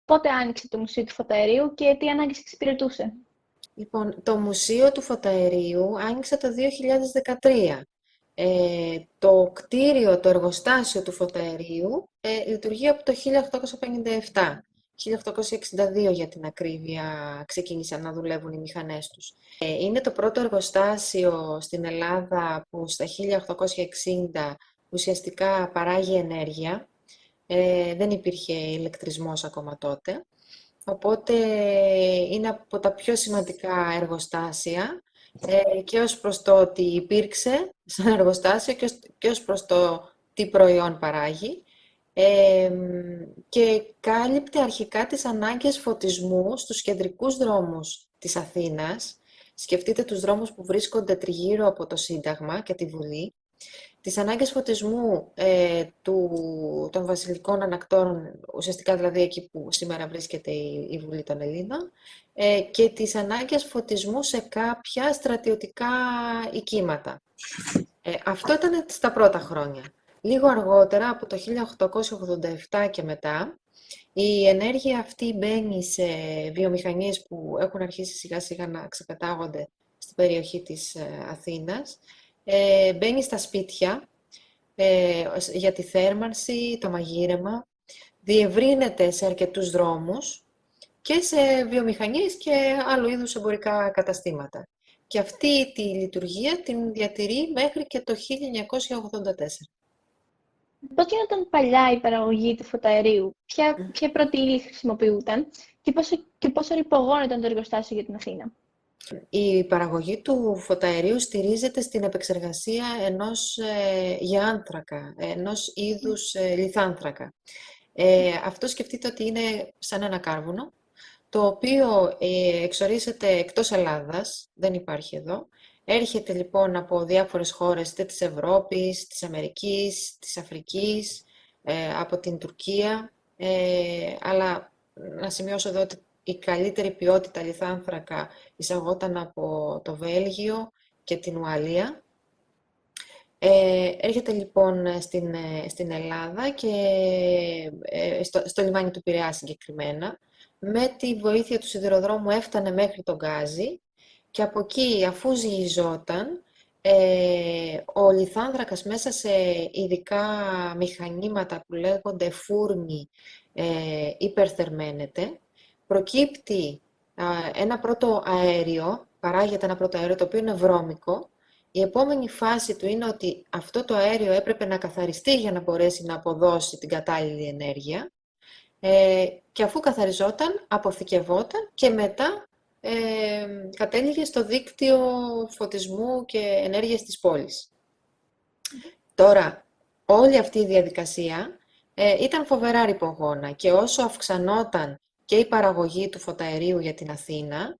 Πότε άνοιξε το Μουσείο του Φωταερίου και τι ανάγκες εξυπηρετούσε? Λοιπόν, το Μουσείο του Φωταερίου άνοιξε το 2013. Το κτίριο, το εργοστάσιο του Φωταερίου λειτουργεί από το 1857. 1862 για την ακρίβεια ξεκίνησαν να δουλεύουν οι μηχανές τους. Είναι το πρώτο εργοστάσιο στην Ελλάδα που στα 1860 ουσιαστικά παράγει ενέργεια. Δεν υπήρχε ηλεκτρισμός ακόμα τότε. Οπότε είναι από τα πιο σημαντικά εργοστάσια και ως προς το ότι υπήρξε σαν εργοστάσιο και ως προς το τι προϊόν παράγει και κάλυπτε αρχικά τις ανάγκες φωτισμού στους κεντρικούς δρόμους της Αθήνας. Σκεφτείτε τους δρόμους που βρίσκονται τριγύρω από το Σύνταγμα και τη Βουλή, τις ανάγκες φωτισμού των βασιλικών ανακτόρων, ουσιαστικά δηλαδή εκεί που σήμερα βρίσκεται η Βουλή των Ελλήνων, και τις ανάγκες φωτισμού σε κάποια στρατιωτικά οικίματα. Αυτό ήταν στα πρώτα χρόνια. Λίγο αργότερα, από το 1887 και μετά, η ενέργεια αυτή μπαίνει σε βιομηχανίες που έχουν αρχίσει σιγά σιγά να ξεπετάγονται στην περιοχή της Αθήνας. Μπαίνει στα σπίτια για τη θέρμανση, το μαγείρεμα, διευρύνεται σε αρκετούς δρόμους και σε βιομηχανίες και άλλου είδους εμπορικά καταστήματα. Και αυτή τη λειτουργία την διατηρεί μέχρι και το 1984. Πώς γινόταν παλιά η παραγωγή του φωταερίου, ποια πρώτη ύλη χρησιμοποιούταν και πόσο ρηπογόνο ήταν το εργοστάσιο για την Αθήνα? Η παραγωγή του φωταερίου στηρίζεται στην επεξεργασία ενός γεάνθρακα, ενός είδους λιθάνθρακα. Αυτό σκεφτείτε ότι είναι σαν ένα κάρβουνο, το οποίο εξορίσσεται εκτός Ελλάδας, δεν υπάρχει εδώ. Έρχεται λοιπόν από διάφορες χώρες, είτε της Ευρώπης, της Αμερικής, της Αφρικής, από την Τουρκία, αλλά να σημειώσω εδώ ότι η καλύτερη ποιότητα λιθάνθρακα εισαγόταν από το Βέλγιο και την Ουαλία. Έρχεται λοιπόν στην Ελλάδα και στο λιμάνι του Πειραιά συγκεκριμένα. Με τη βοήθεια του σιδηροδρόμου έφτανε μέχρι τον Γκάζι και από εκεί, αφού ζυγιζόταν, ο λιθάνθρακας μέσα σε ειδικά μηχανήματα που λέγονται φούρνοι υπερθερμαίνεται. Προκύπτει ένα πρώτο αέριο, παράγεται ένα πρώτο αέριο το οποίο είναι βρώμικο. Η επόμενη φάση του είναι ότι αυτό το αέριο έπρεπε να καθαριστεί για να μπορέσει να αποδώσει την κατάλληλη ενέργεια και αφού καθαριζόταν, αποθηκευόταν και μετά κατέληγε στο δίκτυο φωτισμού και ενέργειας της πόλης. Τώρα, όλη αυτή η διαδικασία ήταν φοβερά ρηπογόνα και όσο αυξανόταν και η παραγωγή του φωταερίου για την Αθήνα,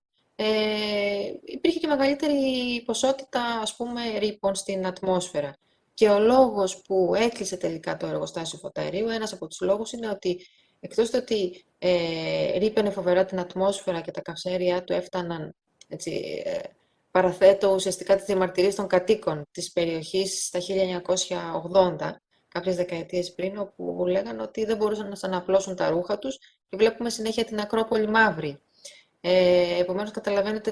υπήρχε και μεγαλύτερη ποσότητα, ας πούμε, ρήπων στην ατμόσφαιρα. Και ο λόγος που έκλεισε τελικά το εργοστάσιο φωταερίου, ένας από τους λόγους είναι ότι εκτός του ότι ρήπαινε φοβερά την ατμόσφαιρα και τα καυσαέρια του έφταναν, έτσι, παραθέτω ουσιαστικά τις διαμαρτυρίες των κατοίκων της περιοχής στα 1980, κάποιες δεκαετίες πριν, όπου λέγανε ότι δεν μπορούσαν να αναπλώσουν τα ρούχα τους και βλέπουμε συνέχεια την Ακρόπολη μαύρη. Επομένως καταλαβαίνετε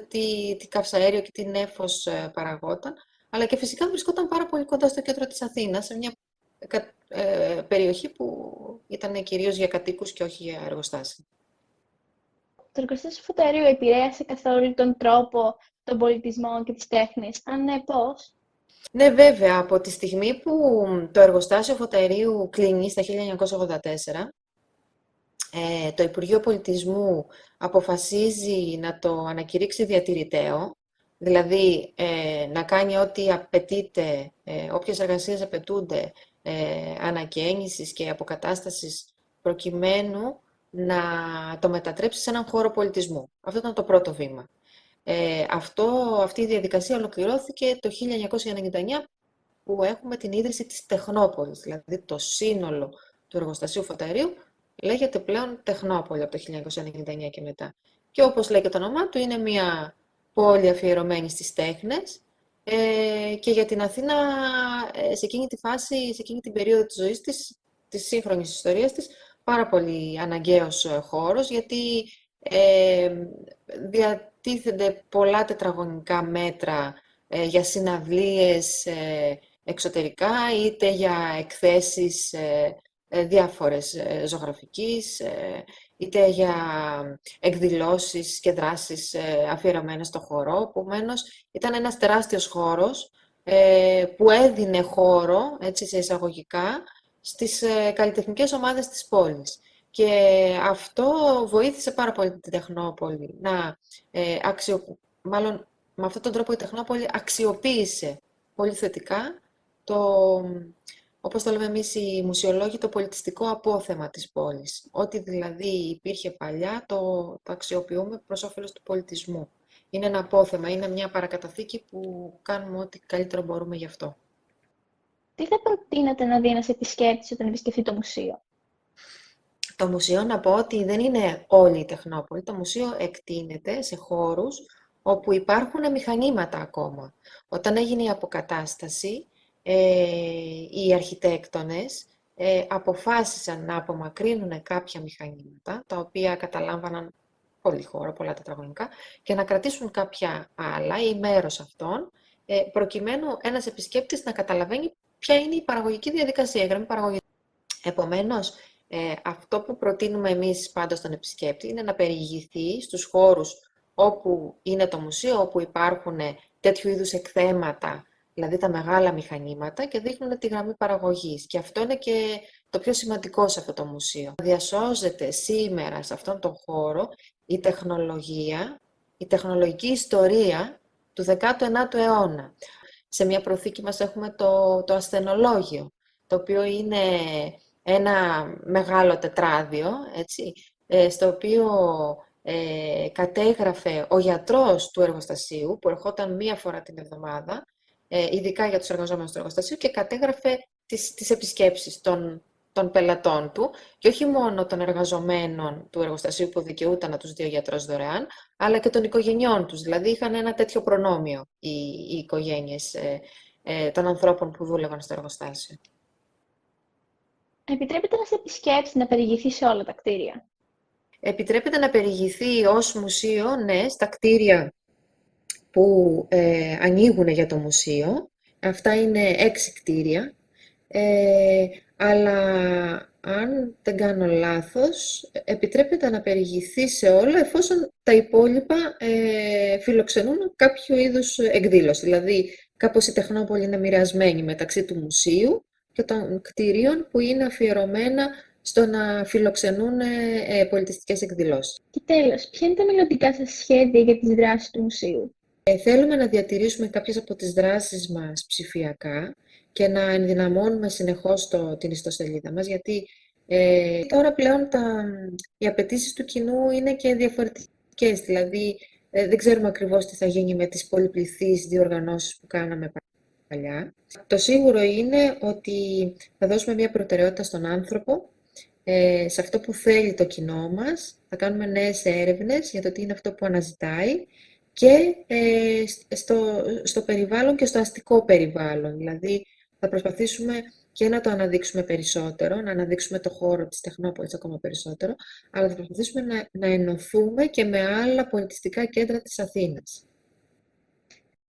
τι καυσαέριο και τι νέφος παραγόταν, αλλά και φυσικά βρισκόταν πάρα πολύ κοντά στο κέντρο της Αθήνας, σε μια περιοχή που ήταν κυρίως για κατοίκους και όχι για εργοστάσια. Το εργοστάσιο φωταερίου επηρέασε καθόλου τον τρόπο, τον πολιτισμό και τις τέχνες? Αν ναι, πώς? Ναι, βέβαια, από τη στιγμή που το εργοστάσιο φωταερίου κλείνει στα 1984, το Υπουργείο Πολιτισμού αποφασίζει να το ανακηρύξει διατηρηταίο, δηλαδή να κάνει ό,τι απαιτείται, όποιες εργασίες απαιτούνται ανακαίνησης και αποκατάστασης προκειμένου να το μετατρέψει σε έναν χώρο πολιτισμού. Αυτό ήταν το πρώτο βήμα. Αυτή η διαδικασία ολοκληρώθηκε το 1999 που έχουμε την ίδρυση της Τεχνόπολης, δηλαδή το σύνολο του εργοστασίου φωταερίου λέγεται πλέον Τεχνόπολη από το 1999 και μετά. Και όπως λέει και το όνομά του, είναι μια πόλη αφιερωμένη στις τέχνες και για την Αθήνα σε εκείνη τη φάση, σε εκείνη την περίοδο της ζωής της, της σύγχρονης ιστορίας της, πάρα πολύ αναγκαίος χώρος, γιατί ε, διατίθενται πολλά τετραγωνικά μέτρα για συναυλίες εξωτερικά, είτε για εκθέσεις διάφορες ζωγραφικής, είτε για εκδηλώσεις και δράσεις αφιερωμένες στο χώρο. Επομένως, ήταν ένας τεράστιος χώρος που έδινε χώρο, έτσι σε εισαγωγικά, στις καλλιτεχνικές ομάδες της πόλης. Και αυτό βοήθησε πάρα πολύ την Τεχνόπολη να μάλλον με αυτόν τον τρόπο η Τεχνόπολη αξιοποίησε πολύ θετικά το, όπως το λέμε εμείς οι μουσιολόγοι, το πολιτιστικό απόθεμα της πόλης. Ό,τι δηλαδή υπήρχε παλιά, το αξιοποιούμε προς όφελος του πολιτισμού. Είναι ένα απόθεμα, είναι μια παρακαταθήκη που κάνουμε ό,τι καλύτερο μπορούμε γι' αυτό. Τι θα προτείνατε να δει ένας επισκέπτης όταν επισκεφτεί το μουσείο? Το μουσείο, να πω ότι δεν είναι όλη η Τεχνόπολη. Το μουσείο εκτείνεται σε χώρους όπου υπάρχουν μηχανήματα ακόμα. Όταν έγινε η αποκατάσταση, οι αρχιτέκτονες αποφάσισαν να απομακρύνουν κάποια μηχανήματα, τα οποία καταλάμβαναν πολύ χώρο, πολλά τετραγωνικά, και να κρατήσουν κάποια άλλα ή μέρος αυτών, προκειμένου ένας επισκέπτης να καταλαβαίνει ποια είναι η παραγωγική διαδικασία, η γραμμή παραγωγής. Επομένως, αυτό που προτείνουμε εμείς πάντα στον επισκέπτη είναι να περιηγηθεί στους χώρους όπου είναι το μουσείο, όπου υπάρχουν τέτοιου είδους εκθέματα, δηλαδή τα μεγάλα μηχανήματα, και δείχνουν τη γραμμή παραγωγής. Και αυτό είναι και το πιο σημαντικό σε αυτό το μουσείο. Διασώζεται σήμερα σε αυτόν τον χώρο η τεχνολογία, η τεχνολογική ιστορία του 19ου αιώνα. Σε μια προθήκη μας έχουμε το ασθενολόγιο, το οποίο είναι ένα μεγάλο τετράδιο, έτσι, στο οποίο κατέγραφε ο γιατρός του εργοστασίου, που ερχόταν μία φορά την εβδομάδα, ειδικά για τους εργαζόμενους του εργοστασίου, και κατέγραφε τις επισκέψεις των πελατών του, και όχι μόνο των εργαζομένων του εργοστασίου που δικαιούταν να τους δει ο γιατρός δωρεάν, αλλά και των οικογενειών τους. Δηλαδή είχαν ένα τέτοιο προνόμιο οι οικογένειες των ανθρώπων που δούλευαν στο εργοστάσιο. Επιτρέπεται ένας επισκέπτης να περιηγηθεί σε όλα τα κτίρια? Επιτρέπεται να περιηγηθεί ως μουσείο, ναι, στα κτίρια που ανοίγουν για το μουσείο. Αυτά είναι 6 κτίρια, αλλά αν δεν κάνω λάθος, επιτρέπεται να περιηγηθεί σε όλα, εφόσον τα υπόλοιπα φιλοξενούν κάποιο είδους εκδήλωση. Δηλαδή, κάπως η Τεχνόπολη είναι μοιρασμένη μεταξύ του μουσείου και των κτιρίων που είναι αφιερωμένα στο να φιλοξενούν πολιτιστικές εκδηλώσεις. Και τέλος, ποια είναι τα μελλοντικά σας σχέδια για τις δράσεις του μουσείου? Θέλουμε να διατηρήσουμε κάποιες από τις δράσεις μας ψηφιακά και να ενδυναμώνουμε συνεχώς την ιστοσελίδα μας, γιατί τώρα πλέον οι απαιτήσεις του κοινού είναι και διαφορετικές. Δηλαδή, δεν ξέρουμε ακριβώς τι θα γίνει με τις πολυπληθείς διοργανώσεις που κάναμε παλιά. Το σίγουρο είναι ότι θα δώσουμε μια προτεραιότητα στον άνθρωπο, σε αυτό που θέλει το κοινό μας. Θα κάνουμε νέες έρευνες για το τι είναι αυτό που αναζητάει, και στο περιβάλλον και στο αστικό περιβάλλον. Δηλαδή, θα προσπαθήσουμε και να το αναδείξουμε περισσότερο, να αναδείξουμε το χώρο της Τεχνόπολης ακόμα περισσότερο, αλλά θα προσπαθήσουμε να ενωθούμε και με άλλα πολιτιστικά κέντρα της Αθήνας.